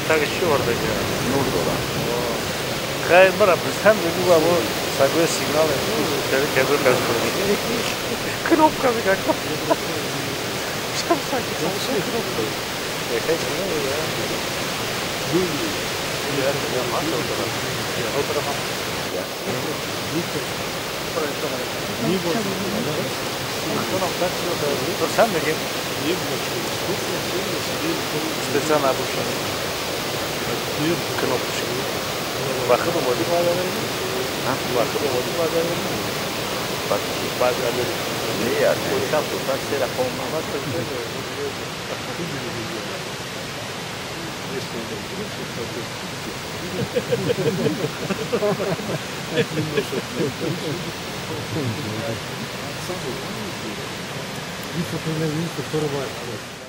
tak şu orada ya. Nurda olan. Kayın bana biz hem de bu var bu saklı signal ediyor. Tabii kebir kazanıyor. Knopka bir dakika. Şam sanki çalışıyor knopka. Kaç ne ya? Ya masa o tarafa. O tarafa. Ya. Dur sen de gel. Specjalna buša. Knopčka. Bakın vodi badaveri mi? Bakın vodi badaveri mi? Badaveri. Ne yani? Uçak tutak telefonla bakın. Bir fotoğrafı, bir fotoğrafı var.